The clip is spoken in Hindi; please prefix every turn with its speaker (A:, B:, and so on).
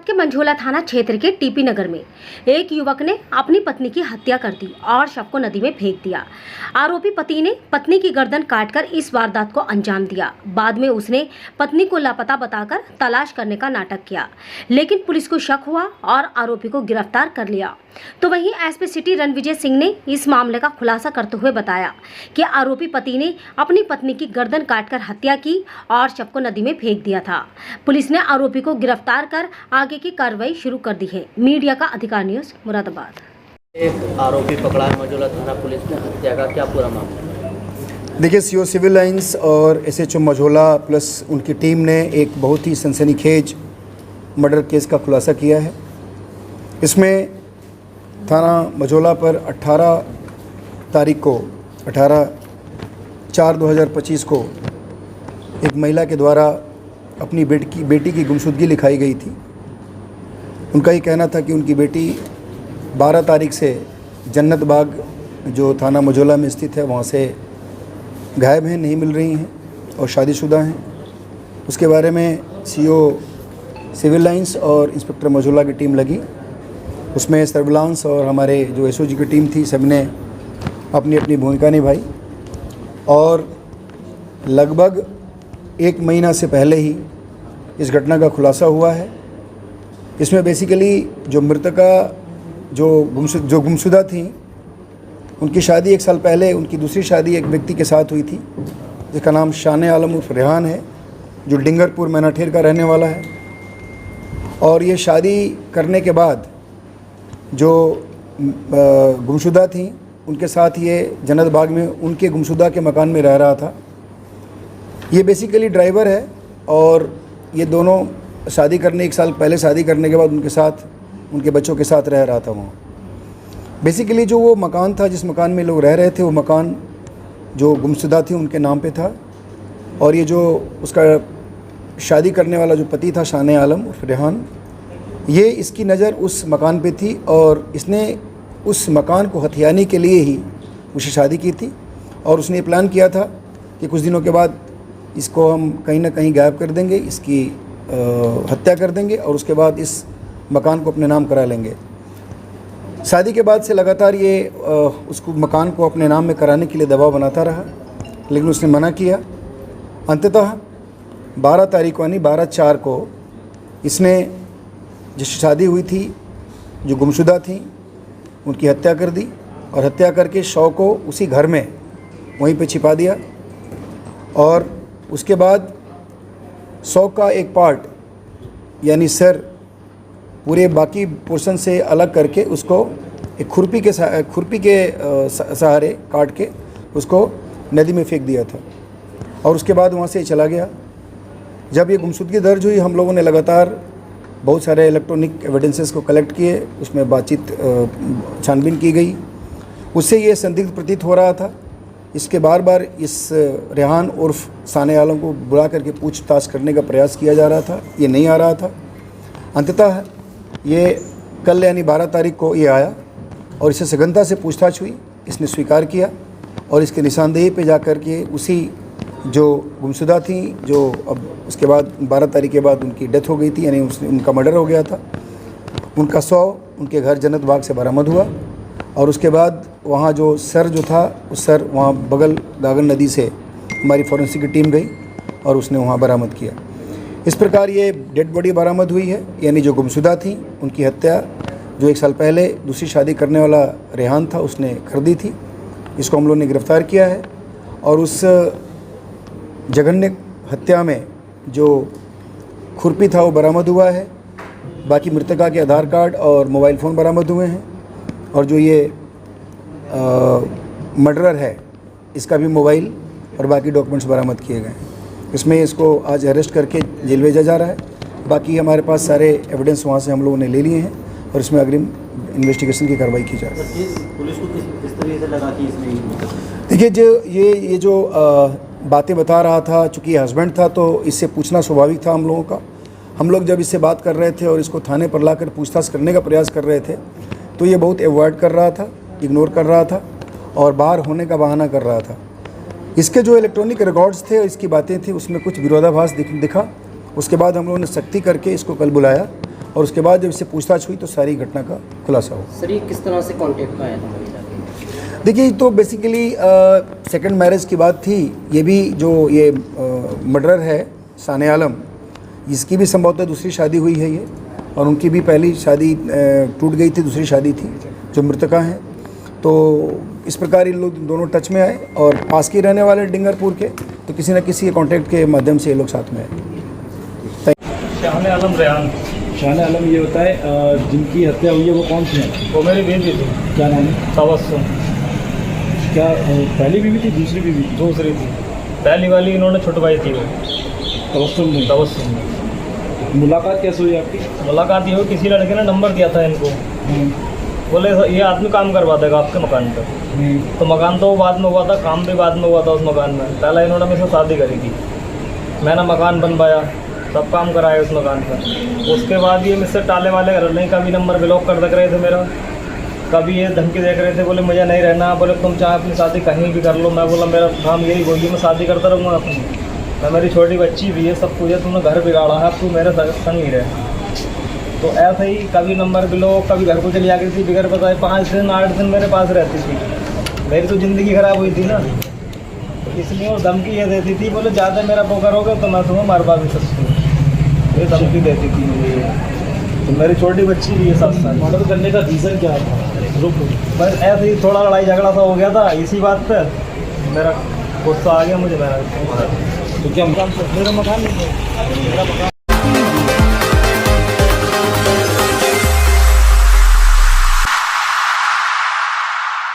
A: के मंझोला थाना क्षेत्र के टीपी नगर में एक युवक ने अपनी पत्नी की हत्या कर दी और शव को नदी में फेंक दिया। आरोपी पति ने पत्नी की गर्दन काटकर इस वारदात को अंजाम दिया। बाद में उसने पत्नी को लापता बताकर तलाश करने का नाटक किया, लेकिन पुलिस को शक हुआ और आरोपी को गिरफ्तार कर लिया। तो वहीं एसपी सिटी रणविजय सिंह ने इस मामले का खुलासा करते हुए बताया कि आरोपी पति ने अपनी पत्नी की गर्दन काटकर हत्या की और शव को नदी में फेंक दिया था। पुलिस ने आरोपी को गिरफ्तार कर आगे की कार्रवाई शुरू कर दी है। मीडिया का अधिकार न्यूज़ मुरादाबाद।
B: एक आरोपी पकड़ा मंझोला थाना पुलिस ने, हत्या का क्या पूरा मामला?
C: देखिए, सीओ सिविल लाइंस और एसएचओ मंझोला प्लस उनकी टीम ने एक बहुत ही सनसनीखेज मर्डर केस का खुलासा किया है। इसमें थाना मंझोला पर 18 तारीख को 18/4/2025 को एक महिला के द्वारा अपनी बेटी की गुमशुदगी लिखाई गई थी। उनका ये कहना था कि उनकी बेटी 12 तारीख से जन्नत बाग जो थाना मंझोला में स्थित है वहाँ से गायब हैं, नहीं मिल रही हैं और शादीशुदा हैं। उसके बारे में सीओ सिविल लाइंस और इंस्पेक्टर मंझोला की टीम लगी। उसमें सर्विलांस और हमारे जो एसओजी की टीम थी, सबने अपनी अपनी भूमिका निभाई और लगभग 1 महीना से पहले ही इस घटना का खुलासा हुआ है। इसमें बेसिकली जो मृतका जो गुमशुदा थी, उनकी शादी 1 साल पहले उनकी दूसरी शादी एक व्यक्ति के साथ हुई थी जिसका नाम शाने आलम उर्फ रेहान है, जो डिंगरपुर मैनाठेर का रहने वाला है। और ये शादी करने के बाद जो गुमशुदा थी उनके साथ ये जन्नत बाग में उनके गुमशुदा के मकान में रह रहा था। ये बेसिकली ड्राइवर है और ये दोनों शादी करने 1 साल पहले शादी करने के बाद उनके साथ उनके बच्चों के साथ रह रहा था वहाँ। बेसिकली जो वो मकान था, जिस मकान में लोग रह रहे थे, वो मकान जो गुमशुदा थी उनके नाम पे था। और ये जो उसका शादी करने वाला जो पति था शाने आलम उर्फ रेहान, ये इसकी नज़र उस मकान पे थी और इसने उस मकान को हथियाने के लिए ही उससे शादी की थी। और उसने प्लान किया था कि कुछ दिनों के बाद इसको हम कहीं ना कहीं गायब कर देंगे, इसकी हत्या कर देंगे और उसके बाद इस मकान को अपने नाम करा लेंगे। शादी के बाद से लगातार ये उसको मकान को अपने नाम में कराने के लिए दबाव बनाता रहा, लेकिन उसने मना किया। अंततः 12 तारीख यानी 12/4 को इसने जिससे शादी हुई थी, जो गुमशुदा थी, उनकी हत्या कर दी और हत्या करके शव को उसी घर में वहीं पे छिपा दिया। और उसके बाद शव का एक पार्ट यानी सर पूरे बाकी पोर्शन से अलग करके उसको एक खुरपी के सहारे काट के उसको नदी में फेंक दिया था और उसके बाद वहाँ से चला गया। जब ये गुमशुदगी दर्ज हुई, हम लोगों ने लगातार बहुत सारे इलेक्ट्रॉनिक एविडेंसेस को कलेक्ट किए, उसमें बातचीत छानबीन की गई। उससे ये संदिग्ध प्रतीत हो रहा था। इसके बार बार इस रेहान उर्फ शाने आलम को बुला करके पूछताछ करने का प्रयास किया जा रहा था, ये नहीं आ रहा था। अंततः ये कल यानी 12 तारीख को ये आया और इससे सघनता से पूछताछ हुई। इसने स्वीकार किया और इसके निशानदेही पे जा कर के उसी जो गुमशुदा थी, जो अब उसके बाद 12 तारीख के बाद उनकी डेथ हो गई थी, यानी उनका मर्डर हो गया था, उनका शव उनके घर जन्नत बाग से बरामद हुआ। और उसके बाद वहाँ जो सर जो था, उस सर वहाँ बगल गागन नदी से हमारी फॉरेंसिक की टीम गई और उसने वहाँ बरामद किया। इस प्रकार ये डेड बॉडी बरामद हुई है, यानी जो गुमशुदा थी उनकी हत्या जो 1 साल पहले दूसरी शादी करने वाला रेहान था उसने कर दी थी। इसको हम लोगों ने गिरफ़्तार किया है और उस जघन्य हत्या में जो खुरपी था वो बरामद हुआ है। बाकी मृतका के आधार कार्ड और मोबाइल फ़ोन बरामद हुए हैं और जो ये मर्डरर है इसका भी मोबाइल और बाकी डॉक्यूमेंट्स बरामद किए गए हैं। इसमें इसको आज अरेस्ट करके जेल भेजा जा रहा है। बाकी हमारे पास सारे एविडेंस वहाँ से हम लोगों ने ले लिए हैं और इसमें अग्रिम इन्वेस्टिगेशन की कार्रवाई की जा रही है।
B: पुलिस को किस तरीके से लगा कि इसमें
C: देखिए, जो ये जो बातें बता रहा था, चूँकि ये हस्बैंड था तो इससे पूछना स्वाभाविक था हम लोगों का। हम लोग जब इससे बात कर रहे थे और इसको थाने पर लाकर पूछताछ करने का प्रयास कर रहे थे तो ये बहुत अवॉइड कर रहा था, इग्नोर कर रहा था और बाहर होने का बहाना कर रहा था। इसके जो इलेक्ट्रॉनिक रिकॉर्ड्स थे, इसकी बातें थी, उसमें कुछ विरोधाभास दिखा। उसके बाद हम लोगों ने सख्ती करके इसको कल बुलाया और उसके बाद जब इससे पूछताछ हुई तो सारी घटना का खुलासा हुआ।
B: सर ये किस तरह से कांटेक्ट में आया था महिला के?
C: देखिए, तो बेसिकली सेकंड मैरिज की बात थी। ये भी जो ये मर्डरर है साने आलम, इसकी भी संभवतः दूसरी शादी हुई है ये, और उनकी भी पहली शादी टूट गई थी, दूसरी शादी थी जो मृतका हैं। तो इस प्रकार इन लोग दोनों टच में आए और पास के रहने वाले डिंगरपुर के, तो किसी न किसी कॉन्टैक्ट के माध्यम से ये लोग साथ में आए।
D: शान आलम रेहान।
E: शान आलम, ये बताए जिनकी हत्या हुई है वो कौन सी है?
D: वो मेरी बीवी थी।
E: क्या नाम है?
D: तबस्सुम।
E: क्या पहली बीवी थी, दूसरी बीवी थी?
D: दूसरी थी। पहली वाली इन्होंने छुटवाई थी वो।
E: तबस्सुम ने।
D: तबस्सुम ने।
E: मुलाकात कैसे हुई आपकी?
D: मुलाकात ये हुई, किसी लड़के ने नंबर दिया था इनको, बोले ये आदमी काम करवा देगा आपके मकान पर। तो मकान तो बाद में हुआ था, काम भी बाद में हुआ था उस मकान में। पहले इन्होंने मेरे से शादी करी थी, मैंने मकान बनवाया, सब काम कराया उस मकान पर। उसके बाद ये मुझसे टाले वाले कर रहे, कभी नंबर ब्लॉक कर देख रहे थे मेरा, कभी ये धमकी देख रहे थे, बोले मुझे नहीं रहना, बोले तुम चाहे अपनी शादी कहीं भी कर लो। मैं बोला मेरा काम यही होगी, मैं शादी करता रहूँगा अपनी, मैं मेरी छोटी बच्ची भी है, सब कुछ है, तुमने घर बिगाड़ा है, अब तू मेरे संग ही रहे। तो ऐसा ही कभी नंबर ब्लॉक, कभी घर को चली जाती थी बिगड़ बताए, 5 दिन 8 दिन मेरे पास रहती थी। मेरी तो ज़िंदगी ख़राब हुई थी ना, तो इसलिए वो धमकी ये देती थी, बोले ज़्यादा मेरा वो करोगे तो मैं तुम्हें मरवा भी सकती हूँ, ये धमकी देती थी मुझे। तो मेरी छोटी बच्ची भी है 7 साल।
E: मर्डर करने का रीज़न क्या था?
D: बस ऐसे ही थोड़ा लड़ाई झगड़ा सा हो गया था, इसी बात पर मेरा गुस्सा आ गया मुझे। मेरा
E: तो क्या मेरा मकान नहीं था?